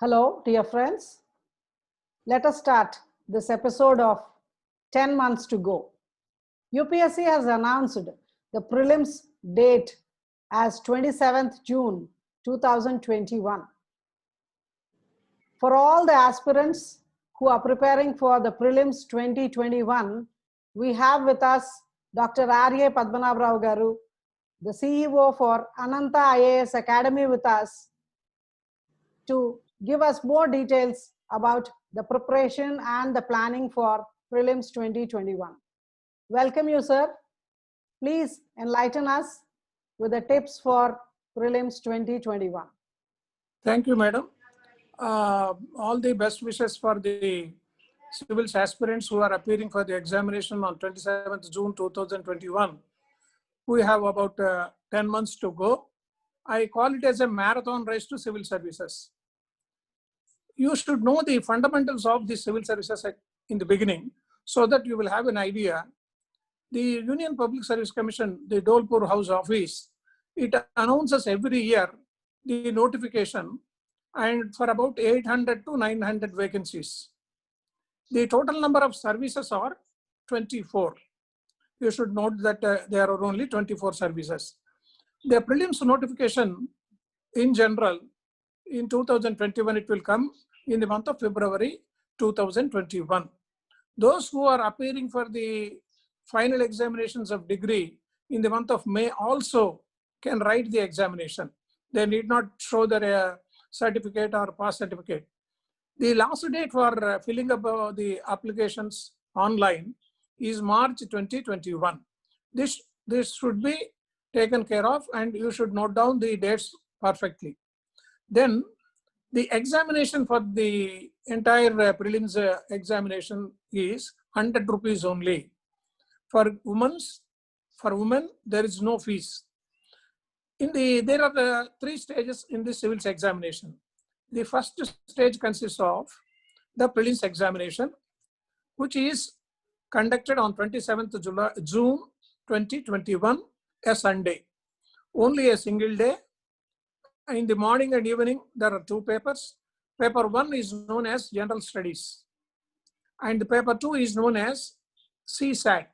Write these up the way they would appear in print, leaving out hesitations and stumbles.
Hello, dear friends. Let us start this episode of 10 months to go. UPSC has announced the prelims date as 27th June 2021. For all the aspirants who are preparing for the prelims 2021, we have with us Dr. R.A. Padmanabh Rao Garu, the CEO for Ananta IAS Academy with us to give us more details about the preparation and the planning for prelims 2021. Welcome you, sir. Please enlighten us with the tips for prelims 2021. Thank you, madam. All the best wishes for the civils aspirants who are appearing for the examination on 27th June 2021. We have about 10 months to go. I call it as a marathon race to civil services. You should know the fundamentals of the civil services in the beginning so that you will have an idea. The Union Public Service Commission, the Dholpur House Office, it announces every year the notification and for about 800 to 900 vacancies. The total number of services are 24. You should note that there are only 24 services. The prelims notification in general in 2021, it will come in the month of February 2021. Those who are appearing for the final examinations of degree in the month of May also can write the examination. They need not show their certificate or pass certificate. The last date for filling up the applications online is March 2021. This should be taken care of and you should note down the dates perfectly. Then the examination for the entire prelims examination is 100 rupees only. For women, there is no fees. There are the 3 stages in the civils examination. The first stage consists of the prelims examination, which is conducted on 27th June 2021, a Sunday. Only a single day. In the morning and evening, there are 2 papers. Paper 1 is known as General Studies. And paper 2 is known as CSAT,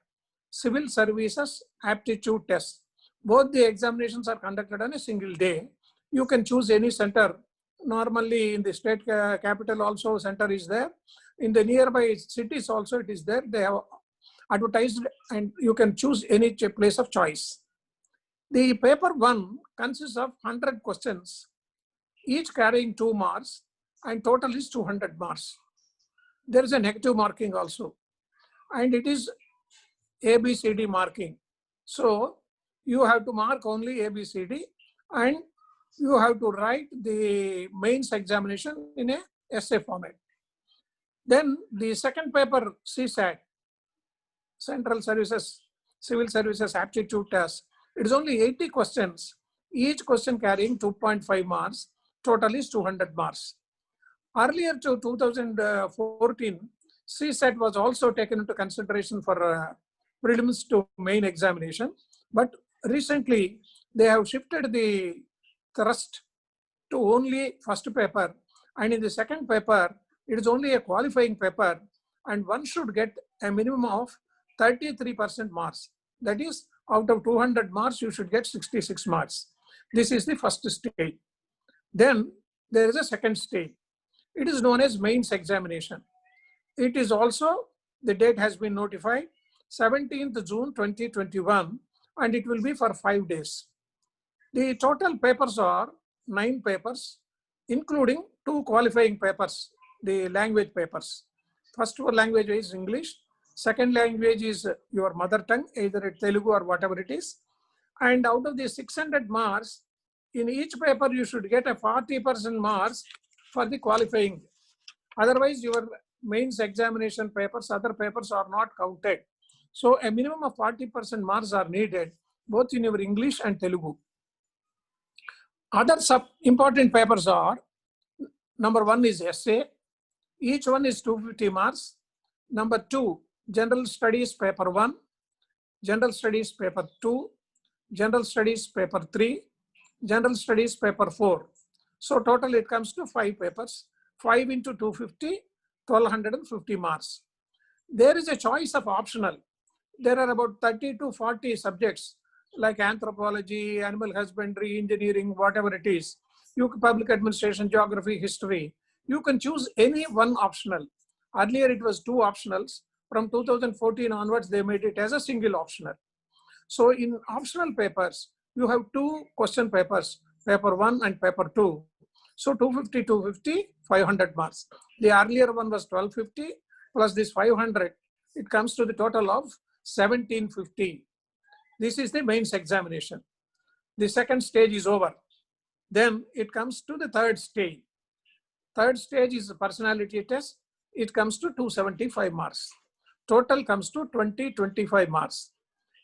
Civil Services Aptitude Test. Both the examinations are conducted on a single day. You can choose any center. Normally in the state capital also center is there. In the nearby cities also it is there. They have advertised and you can choose any place of choice. The paper 1 consists of 100 questions, each carrying 2 marks and total is 200 marks. There is a negative marking also and it is ABCD marking. So you have to mark only ABCD and you have to write the mains examination in a essay format. Then the second paper, CSAT, Central Services, Civil Services Aptitude Test. It is only 80 questions, each question carrying 2.5 marks, total is 200 marks. Earlier to 2014, CSAT was also taken into consideration for prelims to main examination, but recently they have shifted the thrust to only first paper, and in the second paper, it is only a qualifying paper, and one should get a minimum of 33% marks. That is, out of 200 marks, you should get 66 marks. This is the first stage. Then there is a second stage. It is known as mains examination. It is also, the date has been notified, 17th June 2021, and it will be for 5 days. The total papers are 9 papers, including 2 qualifying papers, the language papers. First language is English. Second language is your mother tongue, either Telugu or whatever it is. And out of the 600 marks, in each paper you should get a 40% marks for the qualifying. Otherwise, your mains examination papers, other papers are not counted. So a minimum of 40% marks are needed, both in your English and Telugu. Other important papers are, number 1 is essay. Each one is 250 marks. Number 2, General Studies paper 1, General Studies paper 2, General Studies paper 3, General Studies paper 4. So total it comes to 5 papers. 5 into 250, 1250 marks. There is a choice of optional. There are about 30 to 40 subjects like anthropology, animal husbandry, engineering, whatever it is. Public administration, geography, history. You can choose any one optional. Earlier it was 2 optionals. From 2014 onwards, they made it as a single optional. So in optional papers, you have 2 question papers, paper 1 and paper 2. So 250, 250, 500 marks. The earlier one was 1250 plus this 500. It comes to the total of 1750. This is the mains examination. The second stage is over. Then it comes to the third stage. Third stage is a personality test. It comes to 275 marks. Total comes to 25 marks.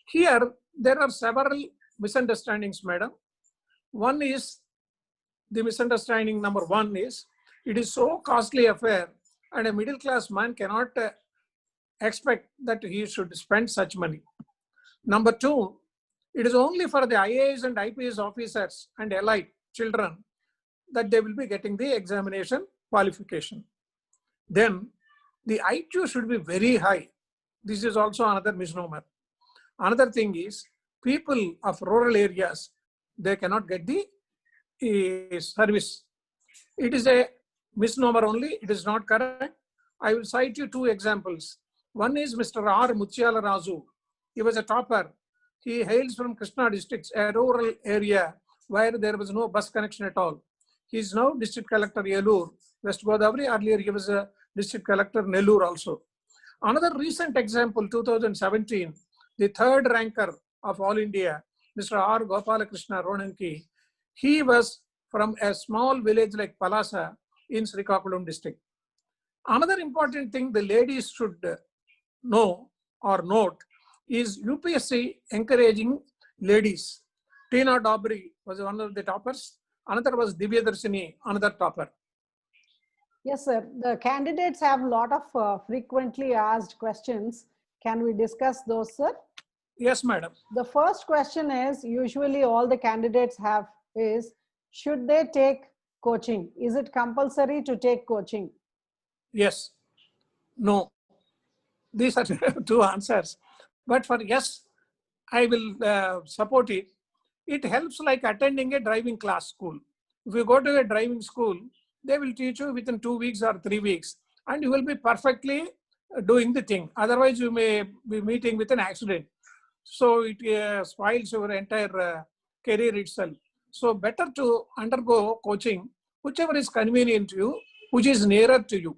Here, there are several misunderstandings, madam. One is, the misunderstanding number 1 is, it is so costly affair and a middle class man cannot expect that he should spend such money. Number 2, it is only for the IAS and IPS officers and allied children that they will be getting the examination qualification. Then the IQ should be very high. This is also another misnomer. Another thing is, people of rural areas, they cannot get the service. It is a misnomer only. It is not correct. I will cite you 2 examples. One is Mr. R. Mutyala Razu. He was a topper. He hails from Krishna district, a rural area where there was no bus connection at all. He is now district collector Yelur, West Godavari. Earlier he was a district collector Nellore also. Another recent example, 2017, the 3rd ranker of All India, Mr. R. Gopalakrishna Ronanki. He was from a small village like Palasa in Srikakulam district. Another important thing the ladies should know or note is UPSC encouraging ladies. Tina Dobry was one of the toppers. Another was Divya Darshini, another topper. Yes, sir. The candidates have a lot of frequently asked questions. Can we discuss those, sir? Yes, madam. The first question is, usually all the candidates have is, should they take coaching? Is it compulsory to take coaching? Yes. No. These are 2 answers. But for yes, I will support it. It helps like attending a driving class school. If you go to a driving school, they will teach you within 2 weeks or 3 weeks, and you will be perfectly doing the thing. Otherwise, you may be meeting with an accident. So it spoils your entire career itself. So better to undergo coaching, whichever is convenient to you, which is nearer to you.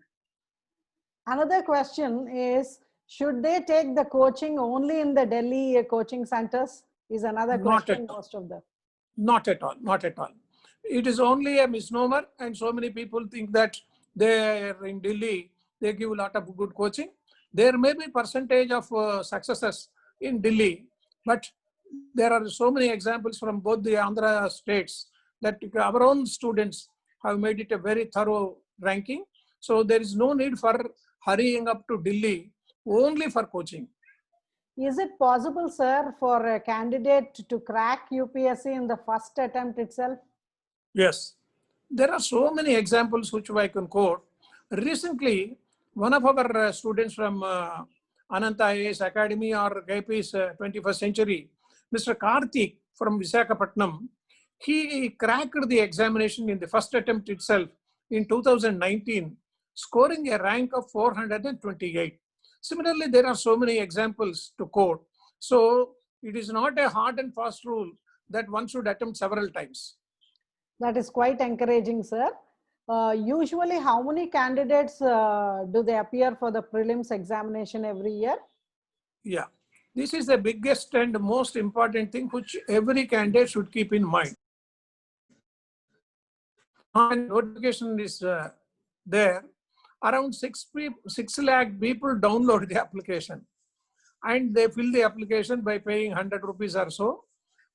Another question is, should they take the coaching only in the Delhi coaching centers? Is another question. Most of them. Not at all. Not at all. It is only a misnomer, and so many people think that they are in Delhi, they give a lot of good coaching. There may be percentage of successes in Delhi, but there are so many examples from both the Andhra states that our own students have made it a very thorough ranking. So there is no need for hurrying up to Delhi only for coaching. Is it possible, sir, for a candidate to crack UPSC in the first attempt itself? Yes. There are so many examples which I can quote. Recently, one of our students from Ananta IAS Academy or KP's 21st Century, Mr. Karthik from Visakhapatnam, he cracked the examination in the first attempt itself in 2019, scoring a rank of 428. Similarly, there are so many examples to quote. So it is not a hard and fast rule that one should attempt several times. That is quite encouraging, sir. Usually, how many candidates do they appear for the prelims examination every year? Yeah, this is the biggest and most important thing which every candidate should keep in mind. And notification is there. Around 6 lakh people download the application, and they fill the application by paying 100 rupees or so.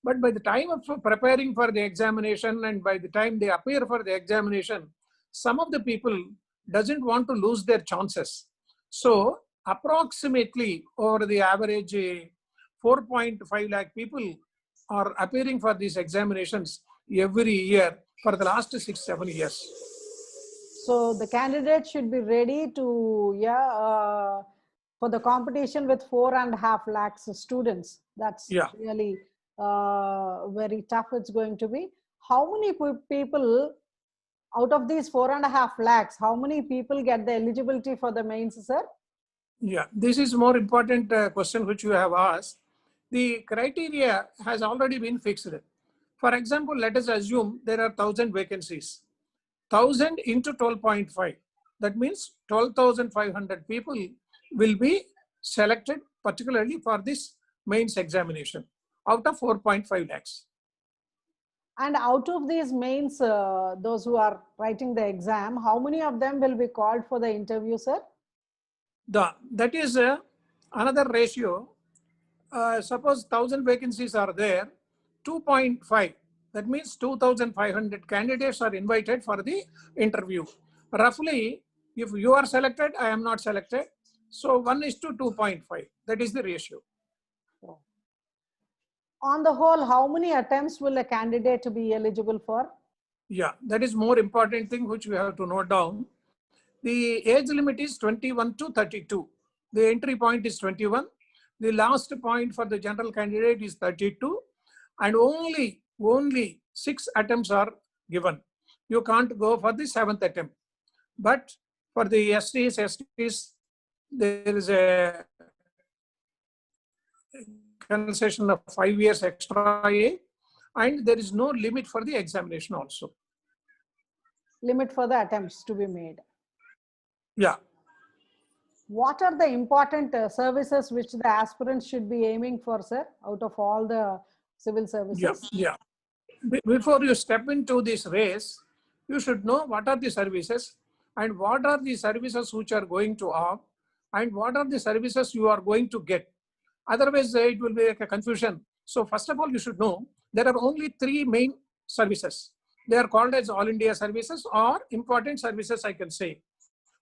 But by the time of preparing for the examination and by the time they appear for the examination, some of the people doesn't want to lose their chances. So approximately over the average 4.5 lakh people are appearing for these examinations every year for the last 6-7 years. So the candidate should be ready to, for the competition with 4.5 lakhs of students. That's Yeah. really very tough it's going to be. How many people out of these 4.5 lakhs, how many people get the eligibility for the mains, sir? Yeah, this is more important question which you have asked. The criteria has already been fixed. For example, let us assume there are 1,000 vacancies. 1,000 into 12.5. That means 12,500 people will be selected particularly for this mains examination out of 4.5 lakhs. And out of these mains, those who are writing the exam, how many of them will be called for the interview, sir? That is another ratio. Suppose 1,000 vacancies are there, 2.5. That means 2,500 candidates are invited for the interview. Roughly, if you are selected, I am not selected. So 1:2.5. That is the ratio. On the whole, how many attempts will a candidate be eligible for? Yeah, that is more important thing which we have to note down. The age limit is 21 to 32. The entry point is 21. The last point for the general candidate is 32. And only 6 attempts are given. You can't go for the 7th attempt. But for the STs, there is a concession of 5 years extra age, and there is no limit for the examination also. Limit for the attempts to be made. Yeah. What are the important services which the aspirants should be aiming for, sir, out of all the civil services? Yeah. Before you step into this race, you should know what are the services and what are the services which are going to opt and what are the services you are going to get. Otherwise, it will be like a confusion. So first of all, you should know there are only 3 main services. They are called as All India services or important services, I can say.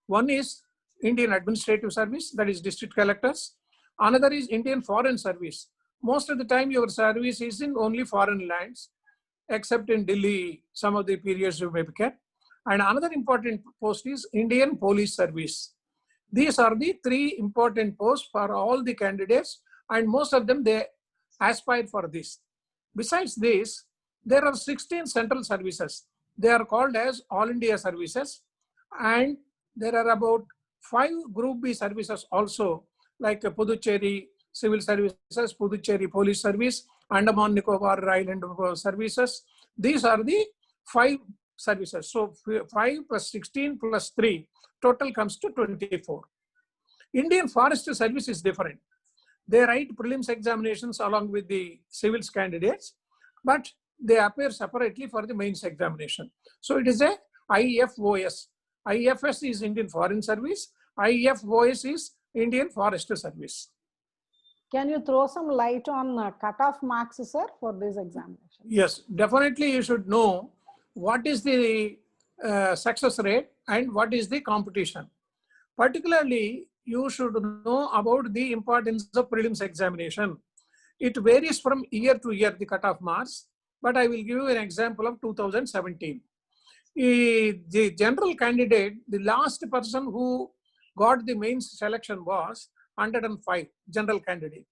One is Indian Administrative Service, that is district collectors. Another is Indian Foreign Service. Most of the time, your service is in only foreign lands, except in Delhi, some of the periods you may be kept. And another important post is Indian Police Service. These are the 3 important posts for all the candidates, and most of them, they aspire for this. Besides this, there are 16 central services. They are called as All India services, and there are about 5 Group B services also, like Puducherry Civil Services, Puducherry Police Service, Andaman Nicobar Island services. These are the 5 services. So 5 plus 16 plus 3, total comes to 24. Indian Forest Service is different. They write prelims examinations along with the civils candidates, but they appear separately for the mains examination. So it is a IFOS. IFS is Indian Foreign Service. IFOS is Indian Forest Service. Can you throw some light on cutoff marks, sir, for this examination? Yes, definitely you should know what is the success rate and what is the competition. Particularly, you should know about the importance of prelims examination. It varies from year to year, the cutoff marks, but I will give you an example of 2017. The general candidate, the last person who got the mains selection was 105, general candidate.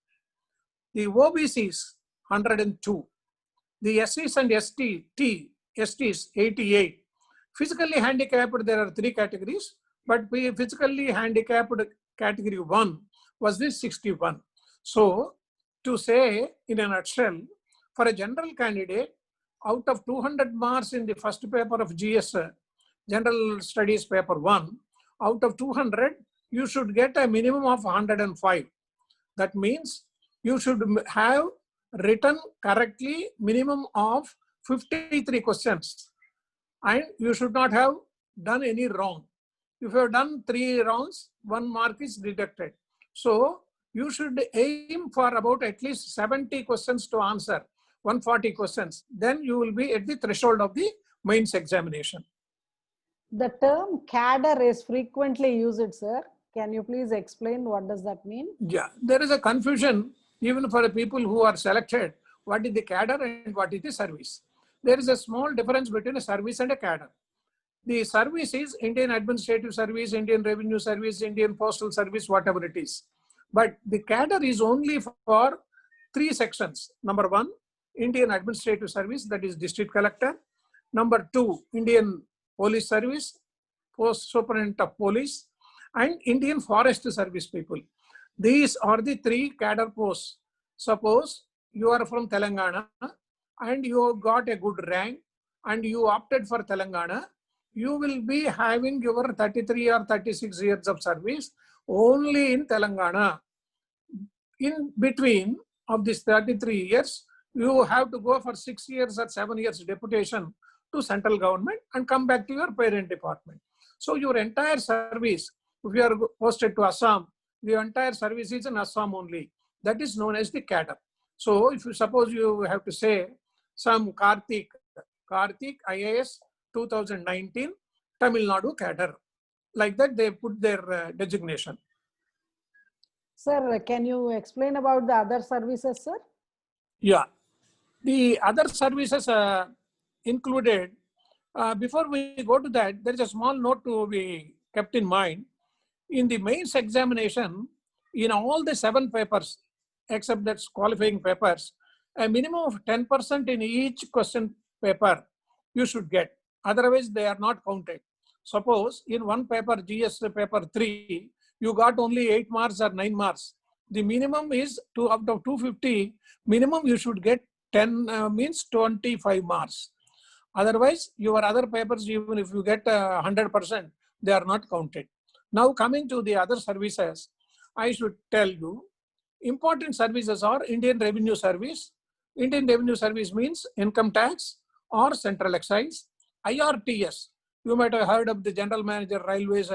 The OBCs, 102. The SCs and STs, 88. Physically handicapped, there are 3 categories, but physically handicapped category 1 was this 61. So to say in a nutshell, for a general candidate, out of 200 marks in the first paper of GS, General Studies paper 1, out of 200, you should get a minimum of 105. That means you should have written correctly minimum of 53 questions, and you should not have done any wrong. If you have done 3 wrongs, 1 mark is deducted. So you should aim for about at least 70 questions to answer, 140 questions. Then you will be at the threshold of the mains examination. The term cadre is frequently used, sir. Can you please explain what does that mean? Yeah, there is a confusion even for the people who are selected. What is the cadre and what is the service? There is a small difference between a service and a cadre. The service is Indian Administrative Service, Indian Revenue Service, Indian Postal Service, whatever it is. But the cadre is only for 3 sections. Number 1, Indian Administrative Service, that is District Collector. Number 2, Indian Police Service, Post Superintendent of Police, and Indian Forest Service people. These are the 3 cadre posts. Suppose you are from Telangana and you got a good rank and you opted for Telangana, you will be having your 33 or 36 years of service only in Telangana. In between of these 33 years, you have to go for 6 years or 7 years deputation to central government and come back to your parent department. So your entire service, if you are posted to Assam, the entire service is in Assam only. That is known as the cadre. So if you suppose you have to say some Karthik IAS 2019 Tamil Nadu cadre, like that they put their designation. Sir, can you explain about the other services, sir? Yeah, the other services included. Before we go to that, there is a small note to be kept in mind. In the mains examination, in all the 7 papers, except that's qualifying papers, a minimum of 10% in each question paper you should get. Otherwise, they are not counted. Suppose in one paper, GS paper 3, you got only 8 marks or 9 marks. The minimum is out of 250, minimum you should get 10 means 25 marks. Otherwise, your other papers, even if you get 100%, they are not counted. Now coming to the other services, I should tell you, important services are Indian Revenue Service. Indian Revenue Service means income tax or central excise. IRTS, you might have heard of the General Manager Railways.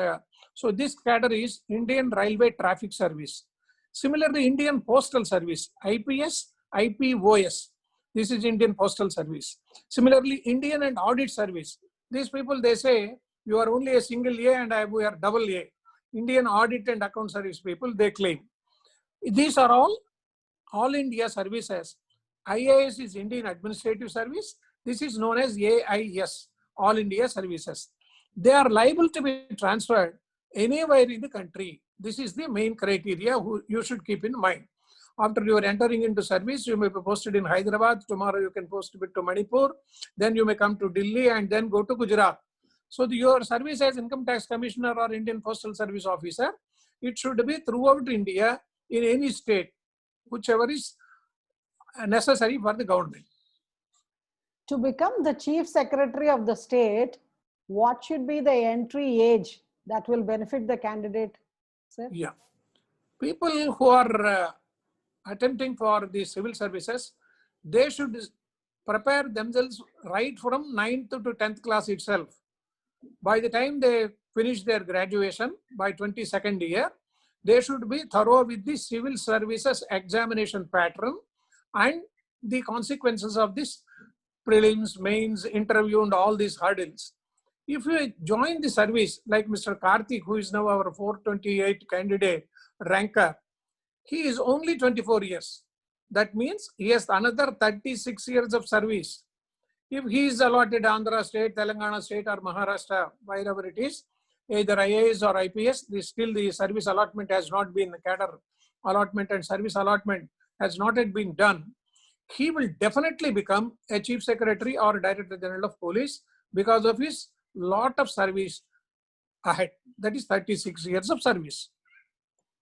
So this cadre is Indian Railway Traffic Service. Similarly, Indian Postal Service, IPS, IPOS. This is Indian Postal Service. Similarly, Indian and Audit Service. These people, they say, you are only a single A and we are double A. Indian Audit and Account Service people, they claim. These are all India services. IAS is Indian Administrative Service. This is known as AIS, All India Services. They are liable to be transferred anywhere in the country. This is the main criteria you should keep in mind. After you are entering into service, you may be posted in Hyderabad. Tomorrow you can post it to Manipur. Then you may come to Delhi and then go to Gujarat. So your service as Income Tax Commissioner or Indian Postal Service Officer, it should be throughout India in any state, whichever is necessary for the government. To become the Chief Secretary of the state, what should be the entry age that will benefit the candidate, sir? Yeah. People who are attempting for the civil services, they should prepare themselves right from 9th to 10th class itself. By the time they finish their graduation, by 22nd year, they should be thorough with the civil services examination pattern and the consequences of this prelims, mains, interview and all these hurdles. If you join the service, like Mr. Karthik, who is now our 428 candidate ranker, he is only 24 years. That means he has another 36 years of service. If he is allotted Andhra State, Telangana State or Maharashtra, wherever it is, either IAS or IPS, still the service allotment has not been, cadre allotment and service allotment has not yet been done. He will definitely become a Chief Secretary or Director General of Police because of his lot of service ahead. That is 36 years of service.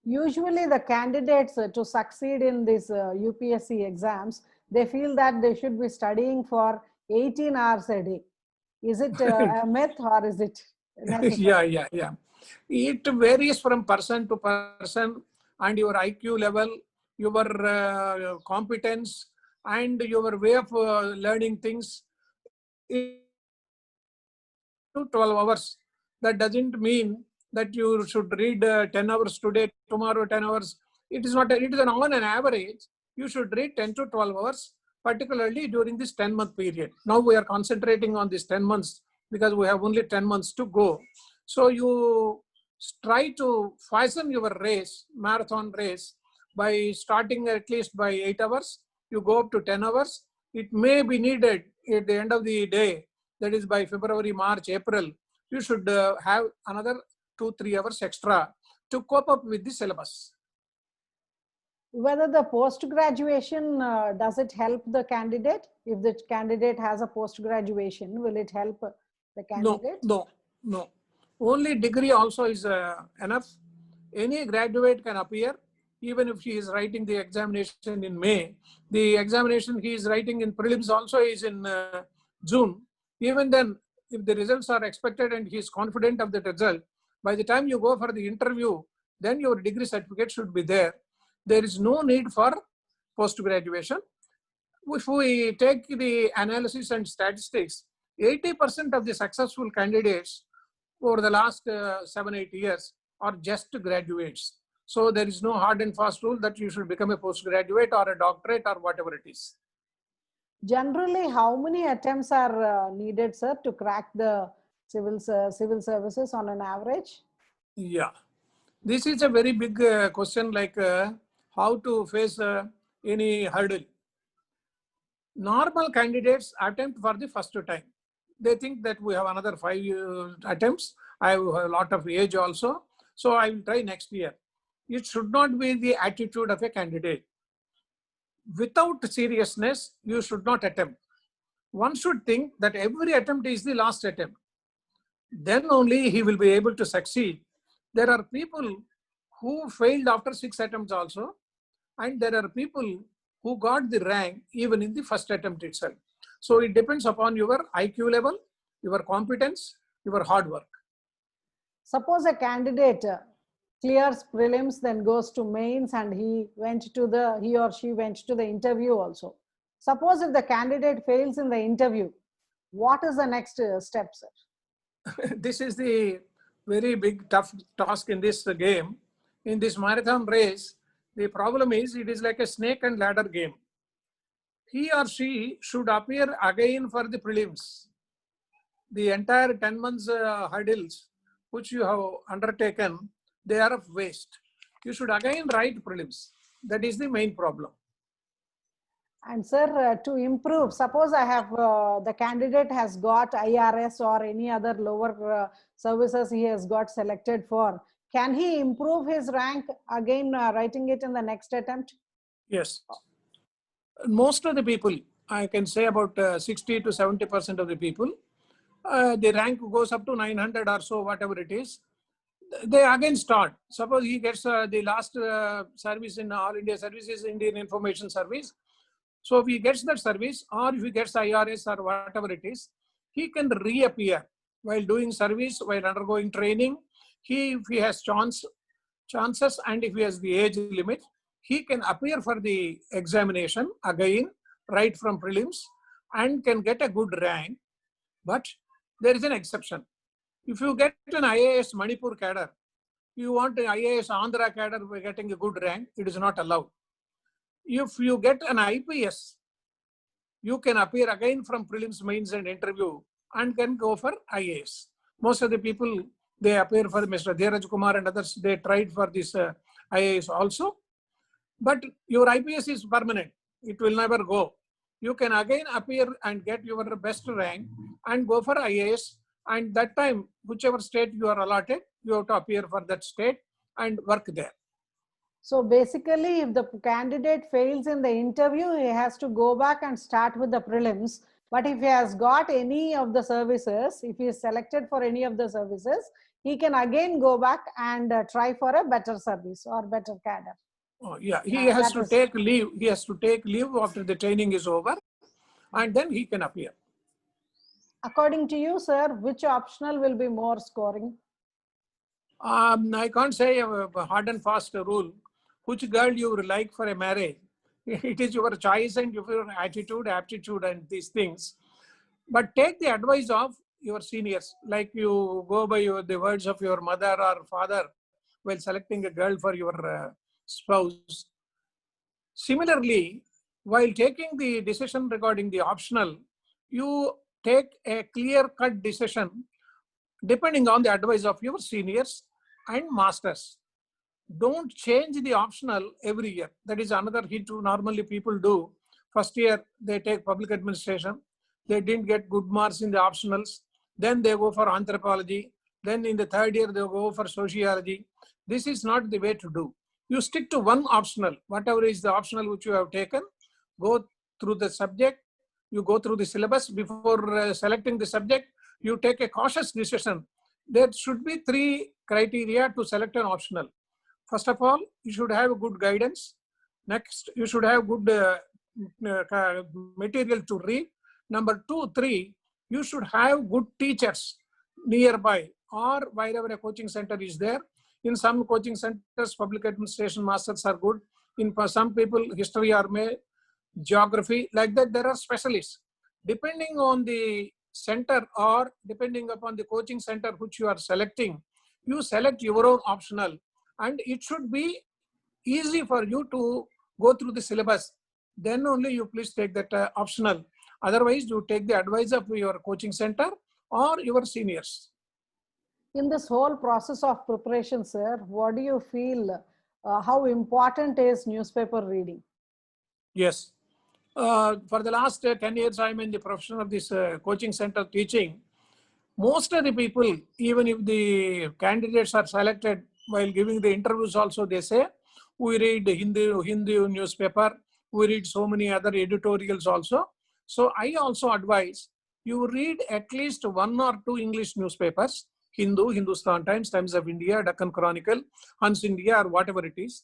Usually the candidates to succeed in these UPSC exams, they feel that they should be studying for 18 hours a day. Is it a myth or is it necessary? Yeah. It varies from person to person and your IQ level, your competence and your way of learning things. 12 hours. That doesn't mean that you should read 10 hours today, tomorrow 10 hours. It is not, it is on an average, you should read 10 to 12 hours, particularly during this 10-month period. Now we are concentrating on this 10 months because we have only 10 months to go. So you try to fasten your race, marathon race, by starting at least by 8 hours, you go up to 10 hours. It may be needed at the end of the day, that is by February, March, April, you should have another 2-3 hours extra to cope up with the syllabus. Whether the post-graduation, does it help the candidate? If the candidate has a post-graduation, will it help the candidate? No. Only degree also is enough. Any graduate can appear, even if he is writing the examination in May. The examination he is writing in prelims also is in June. Even then, if the results are expected and he is confident of the result, by the time you go for the interview, then your degree certificate should be there. There is no need for post-graduation. If we take the analysis and statistics, 80% of the successful candidates over the last 7-8 years are just graduates. So there is no hard and fast rule that you should become a postgraduate or a doctorate or whatever it is. Generally, how many attempts are needed, sir, to crack the civil services on an average? Yeah, this is a very big question, like how to face any hurdle. Normal candidates attempt for the first time. They think that we have another 5 attempts. I have a lot of age also, so I will try next year. It should not be the attitude of a candidate. Without seriousness, you should not attempt. One should think that every attempt is the last attempt. Then only he will be able to succeed. There are people who failed after 6 attempts also, and there are people who got the rank even in the first attempt itself. So it depends upon your IQ level, your competence, your hard work. Suppose a candidate clears prelims, then goes to mains, and he or she went to the interview also. Suppose if the candidate fails in the interview, what is the next step, sir? This is the very big tough task in this game. In this marathon race, the problem is it is like a snake and ladder game. He or she should appear again for the prelims. The entire 10 months hurdles which you have undertaken, they are of waste. You should again write prelims. That is the main problem. And sir, to improve, suppose I have the candidate has got IRS or any other lower services he has got selected for. Can he improve his rank again, writing it in the next attempt? Yes. Most of the people, I can say about 60 to 70% of the people, the rank goes up to 900 or so, whatever it is. They again start. Suppose he gets the last service in All India Services, Indian Information Service. So if he gets that service, or if he gets IRS or whatever it is, he can reappear while doing service, while undergoing training. If he has chances and if he has the age limit, he can appear for the examination again, right from prelims, and can get a good rank. But there is an exception. If you get an IAS Manipur cadre, you want an IAS Andhra cadre by getting a good rank, it is not allowed. If you get an IPS, you can appear again from prelims, mains and interview and can go for IAS. Most of the people, they appear for Mr. Dheeraj Kumar and others, they tried for this IAS also. But your IPS is permanent. It will never go. You can again appear and get your best rank and go for IAS. And that time, whichever state you are allotted, you have to appear for that state and work there. So basically, if the candidate fails in the interview, he has to go back and start with the prelims. But if he has got any of the services, if he is selected for any of the services, he can again go back and try for a better service or better cadre. Oh, yeah, he has to take leave. He has to take leave after the training is over, and then he can appear. According to you, sir, which optional will be more scoring? I can't say a hard and fast rule. Which girl you would like for a marriage? It is your choice and your attitude, aptitude, and these things. But take the advice of your seniors, like you go by the words of your mother or father while selecting a girl for your spouse. Similarly, while taking the decision regarding the optional, you take a clear-cut decision depending on the advice of your seniors and masters. Don't change the optional every year. That is another hit normally people do. First year, they take public administration. They didn't get good marks in the optionals. then they go for anthropology, then in the third year they go for sociology. This is not the way to do. You stick to one optional, whatever is the optional which you have taken, go through the subject, you go through the syllabus. Before selecting the subject, you take a cautious decision. There should be 3 criteria to select an optional. First of all, you should have good guidance. Next, you should have good material to read. Number 2, 3, you should have good teachers nearby or wherever a coaching center is there. In some coaching centers, public administration masters are good. In some people, history or geography, like that, there are specialists. Depending on the center or depending upon the coaching center which you are selecting, you select your own optional, and it should be easy for you to go through the syllabus. Then only you please take that optional. Otherwise, you take the advice of your coaching center or your seniors. In this whole process of preparation, sir, what do you feel, how important is newspaper reading? Yes. For the last 10 years, I'm in the profession of this coaching center teaching. Most of the people, even if the candidates are selected while giving the interviews also, they say, we read Hindu newspaper, we read so many other editorials also. So I also advise you read at least 1 or 2 English newspapers, Hindu, Hindustan Times, Times of India, Deccan Chronicle, Hans India, or whatever it is.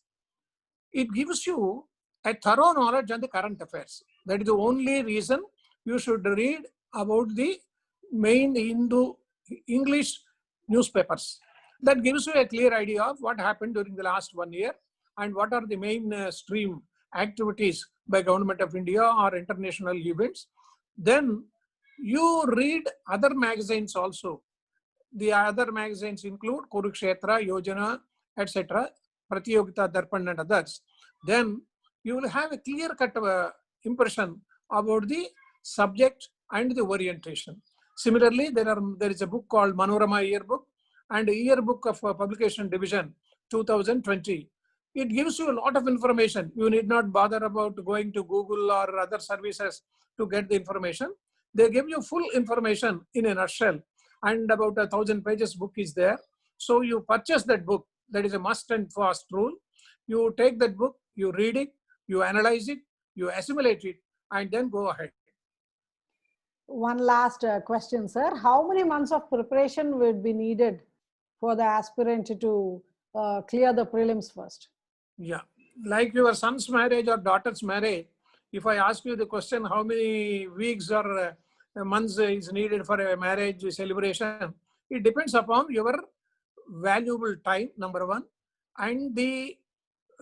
It gives you a thorough knowledge on the current affairs. That is the only reason you should read about the main Hindu English newspapers. That gives you a clear idea of what happened during the last 1 year and what are the main stream activities by Government of India or international events. Then you read other magazines also. The other magazines include Kurukshetra, Yojana, etc., Pratiyogita, Darpan, and others. Then you will have a clear-cut impression about the subject and the orientation. Similarly, there is a book called Manorama Yearbook and Yearbook of Publication Division 2020. It gives you a lot of information. You need not bother about going to Google or other services to get the information. They give you full information in a nutshell, and about 1,000 pages book is there. So you purchase that book. That is a must and fast rule. You take that book, you read it, you analyze it, you assimilate it, and then go ahead. One last question, sir. How many months of preparation would be needed for the aspirant to clear the prelims first? Yeah, like your son's marriage or daughter's marriage, if I ask you the question, how many weeks or months is needed for a marriage celebration, it depends upon your valuable time, number 1, and the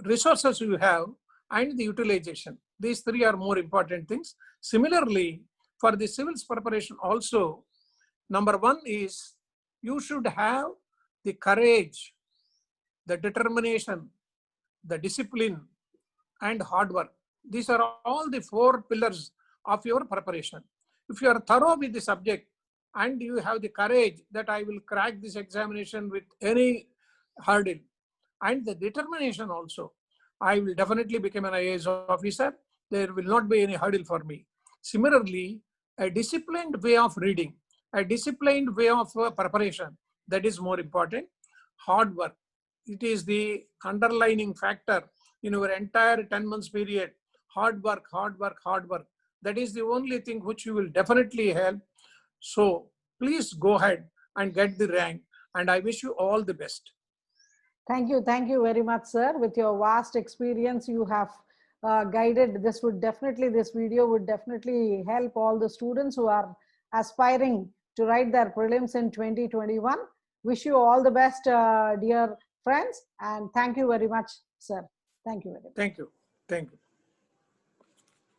resources you have and the utilization. These 3 are more important things. Similarly, for the civils preparation also, number 1 is you should have the courage, the determination, the discipline, and hard work. These are all the 4 pillars of your preparation. If you are thorough with the subject and you have the courage that I will crack this examination with any hurdle, and the determination also, I will definitely become an IAS officer, there will not be any hurdle for me. Similarly, a disciplined way of reading, a disciplined way of preparation, that is more important. Hard work, it is the underlining factor in your entire 10 months period. Hard work, hard work, hard work. That is the only thing which you will definitely help. So please go ahead and get the rank, and I wish you all the best. Thank you very much, sir. With your vast experience, you have guided. This video would definitely help all the students who are aspiring to write their prelims in 2021. Wish you all the best, dear friends, and thank you very much, sir. Thank you very much. Thank you. Thank you.